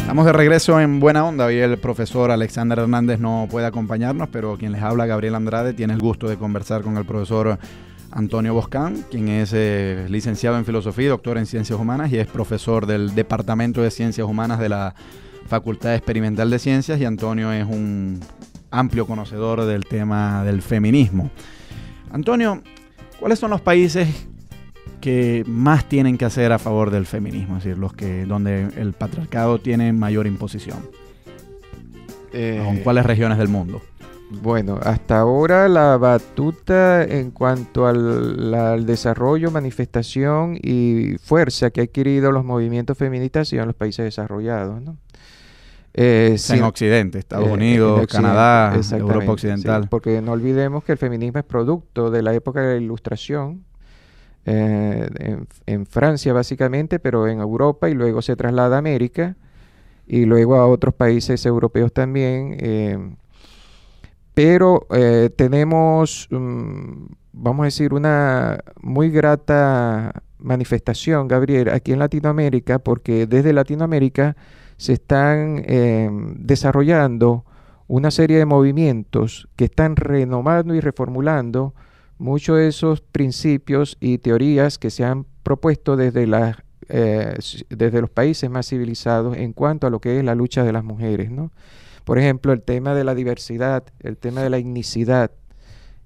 Estamos de regreso en Buena Onda. Hoy el profesor Alexander Hernández no puede acompañarnos, pero quien les habla, Gabriel Andrade, tiene el gusto de conversar con el profesor Antonio Boscán, quien es licenciado en Filosofía y doctor en Ciencias Humanas y es profesor del Departamento de Ciencias Humanas de la Facultad Experimental de Ciencias, y Antonio es un amplio conocedor del tema del feminismo. Antonio, ¿cuáles son los países que más tienen que hacer a favor del feminismo? Es decir, donde el patriarcado tiene mayor imposición. ¿Con cuáles regiones del mundo? Bueno, hasta ahora la batuta en cuanto al desarrollo, manifestación y fuerza que ha adquirido los movimientos feministas ha sido en los países desarrollados, ¿no? En Occidente, Estados Unidos, Canadá, Europa Occidental. Sí, porque no olvidemos que el feminismo es producto de la época de la Ilustración, en Francia básicamente, pero en Europa, y luego se traslada a América y luego a otros países europeos también. Pero tenemos, vamos a decir, una muy grata manifestación, Gabriel, aquí en Latinoamérica, porque desde Latinoamérica se están desarrollando una serie de movimientos que están renovando y reformulando muchos de esos principios y teorías que se han propuesto desde los países más civilizados en cuanto a lo que es la lucha de las mujeres, ¿no? Por ejemplo, el tema de la diversidad, el tema de la etnicidad,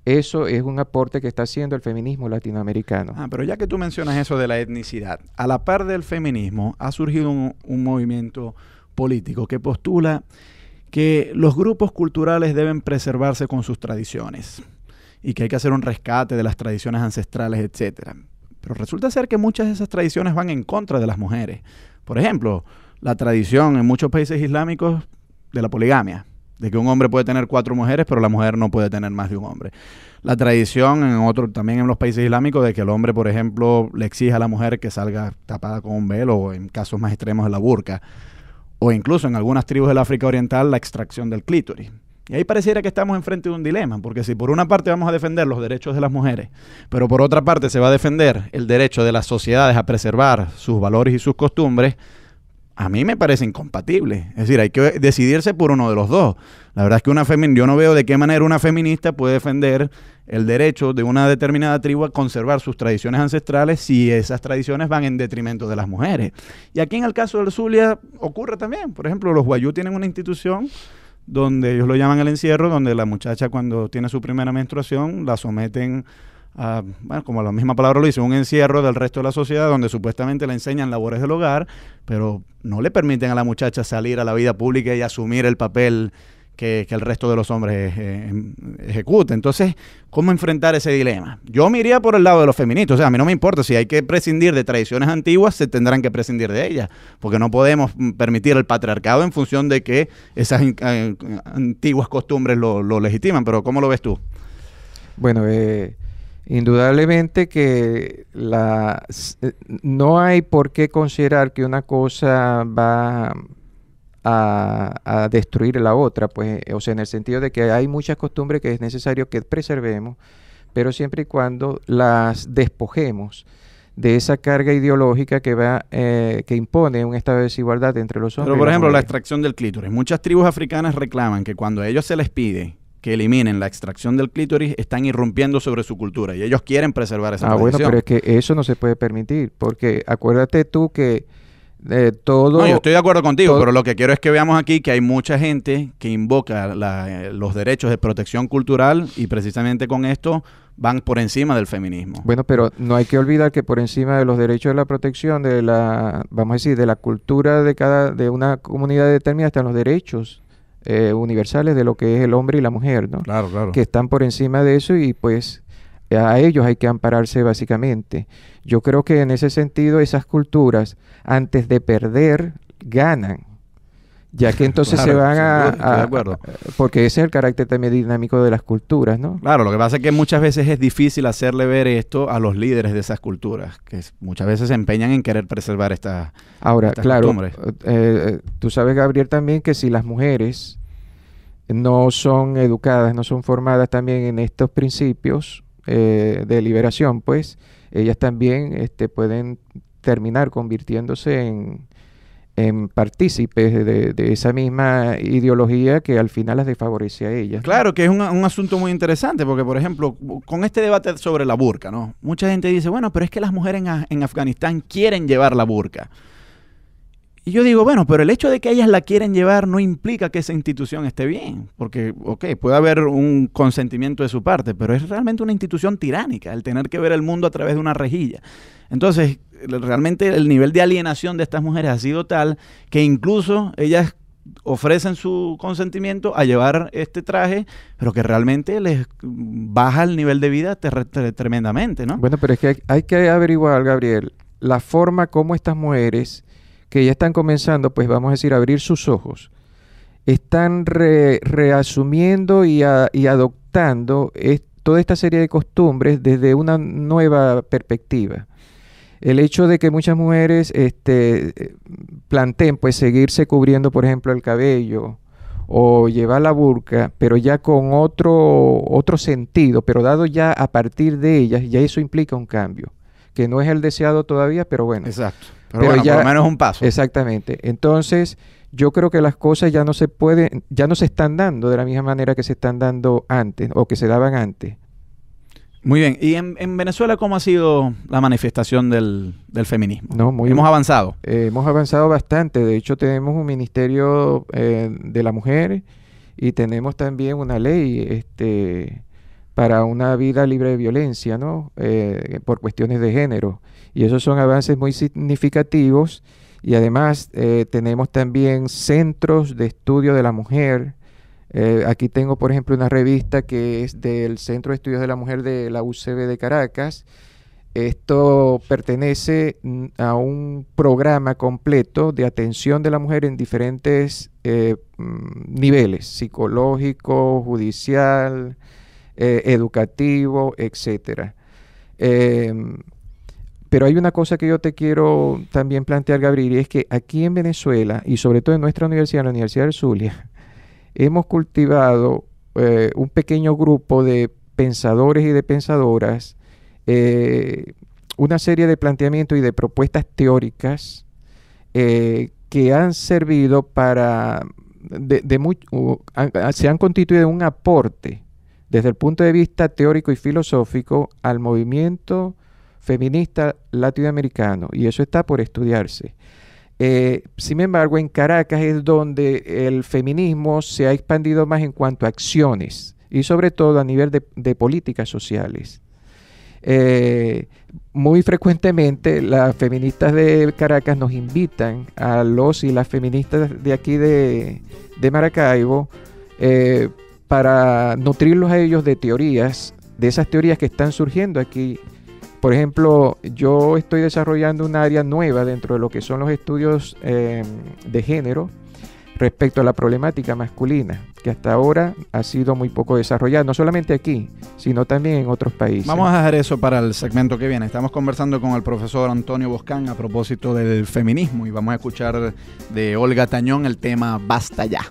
eso es un aporte que está haciendo el feminismo latinoamericano. Pero ya que tú mencionas eso de la etnicidad, a la par del feminismo ha surgido un movimiento político que postula que los grupos culturales deben preservarse con sus tradiciones y que hay que hacer un rescate de las tradiciones ancestrales, etcétera. Pero resulta ser que muchas de esas tradiciones van en contra de las mujeres. Por ejemplo, la tradición en muchos países islámicos de la poligamia, de que un hombre puede tener 4 mujeres, pero la mujer no puede tener más de un hombre. La tradición también en los países islámicos de que el hombre, por ejemplo, le exige a la mujer que salga tapada con un velo, o en casos más extremos de la burka, o incluso en algunas tribus del África Oriental la extracción del clítoris. Y ahí pareciera que estamos enfrente de un dilema, porque si por una parte vamos a defender los derechos de las mujeres, pero por otra parte se va a defender el derecho de las sociedades a preservar sus valores y sus costumbres, a mí me parece incompatible. Es decir, hay que decidirse por uno de los dos. La verdad es que yo no veo de qué manera una feminista puede defender el derecho de una determinada tribu a conservar sus tradiciones ancestrales si esas tradiciones van en detrimento de las mujeres. Y aquí en el caso del Zulia ocurre también. Por ejemplo, los Wayuu tienen una institución donde ellos lo llaman el encierro, donde la muchacha cuando tiene su primera menstruación la someten a, bueno, como la misma palabra lo dice, un encierro del resto de la sociedad donde supuestamente le enseñan labores del hogar, pero no le permiten a la muchacha salir a la vida pública y asumir el papel que el resto de los hombres ejecuta. Entonces, ¿cómo enfrentar ese dilema? Yo me iría por el lado de los feministas. O sea, a mí no me importa. Si hay que prescindir de tradiciones antiguas, se tendrán que prescindir de ellas. Porque no podemos permitir el patriarcado en función de que esas antiguas costumbres lo legitiman. Pero ¿cómo lo ves tú? Bueno, indudablemente que no hay por qué considerar que una cosa va a destruir la otra, pues, o sea, en el sentido de que hay muchas costumbres que es necesario que preservemos, pero siempre y cuando las despojemos de esa carga ideológica que impone un estado de desigualdad entre los hombres. Pero, por ejemplo, la extracción del clítoris. Muchas tribus africanas reclaman que cuando a ellos se les pide que eliminen la extracción del clítoris, están irrumpiendo sobre su cultura y ellos quieren preservar esa tradición. Bueno, pero es que eso no se puede permitir, porque acuérdate tú que No, yo estoy de acuerdo contigo, pero lo que quiero es que veamos aquí que hay mucha gente que invoca los derechos de protección cultural y precisamente con esto van por encima del feminismo. Bueno, pero no hay que olvidar que por encima de los derechos de la protección vamos a decir, de la cultura de una comunidad determinada están los derechos universales de lo que es el hombre y la mujer, ¿no? Claro, claro. Que están por encima de eso y pues a ellos hay que ampararse básicamente. Yo creo que en ese sentido esas culturas, antes de perder, ganan. Ya que entonces claro, se van de acuerdo. porque ese es el carácter también dinámico de las culturas, ¿no? Claro, lo que pasa es que muchas veces es difícil hacerle ver esto a los líderes de esas culturas, que muchas veces se empeñan en querer preservar estas costumbres. Tú sabes, Gabriel, también que si las mujeres no son educadas, no son formadas también en estos principios de liberación, pues ellas también pueden terminar convirtiéndose en partícipes de esa misma ideología que al final las desfavorece a ellas. Claro, que es un asunto muy interesante, porque, por ejemplo, con este debate sobre la burka, ¿no? Mucha gente dice, bueno, pero es que las mujeres en Afganistán quieren llevar la burka. Y yo digo, bueno, pero el hecho de que ellas la quieren llevar no implica que esa institución esté bien, porque, ok, puede haber un consentimiento de su parte, pero es realmente una institución tiránica, el tener que ver el mundo a través de una rejilla. Entonces, realmente el nivel de alienación de estas mujeres ha sido tal que incluso ellas ofrecen su consentimiento a llevar este traje, pero que realmente les baja el nivel de vida tremendamente, ¿no? Bueno, pero es que hay que averiguar, Gabriel, la forma como estas mujeres que ya están comenzando, pues vamos a decir, a abrir sus ojos, están reasumiendo y adoptando toda esta serie de costumbres desde una nueva perspectiva. El hecho de que muchas mujeres planteen pues seguirse cubriendo, por ejemplo, el cabello o llevar la burka, pero ya con otro sentido, pero dado ya a partir de ellas, ya eso implica un cambio, que no es el deseado todavía, pero bueno. Exacto. Pero bueno, ya, por lo menos es un paso. Exactamente. Entonces, yo creo que las cosas ya no se están dando de la misma manera que se están dando antes o que se daban antes. Muy bien. ¿Y en Venezuela cómo ha sido la manifestación del feminismo? No, ¿Hemos avanzado? Hemos avanzado bastante. De hecho, tenemos un ministerio de la mujer y tenemos también una ley para una vida libre de violencia, ¿no? Por cuestiones de género. Y esos son avances muy significativos. Y además tenemos también centros de estudio de la mujer. Aquí tengo, por ejemplo, una revista que es del Centro de Estudios de la Mujer de la UCB de Caracas. Esto pertenece a un programa completo de atención de la mujer en diferentes niveles, psicológico, judicial, educativo, etcétera. Pero hay una cosa que yo te quiero también plantear, Gabriel, y es que aquí en Venezuela, y sobre todo en nuestra universidad, la Universidad del Zulia, hemos cultivado un pequeño grupo de pensadores y de pensadoras, una serie de planteamientos y de propuestas teóricas que han servido se han constituido un aporte desde el punto de vista teórico y filosófico al movimiento feminista latinoamericano, y eso está por estudiarse. Sin embargo, en Caracas es donde el feminismo se ha expandido más en cuanto a acciones y sobre todo a nivel de políticas sociales. Muy frecuentemente las feministas de Caracas nos invitan a los y las feministas de aquí de Maracaibo para nutrirlos a ellos de teorías, de esas teorías que están surgiendo aquí. Por ejemplo, yo estoy desarrollando un área nueva dentro de lo que son los estudios de género respecto a la problemática masculina, que hasta ahora ha sido muy poco desarrollada, no solamente aquí, sino también en otros países. Vamos a dejar eso para el segmento que viene. Estamos conversando con el profesor Antonio Boscán a propósito del feminismo y vamos a escuchar de Olga Tañón el tema Basta Ya.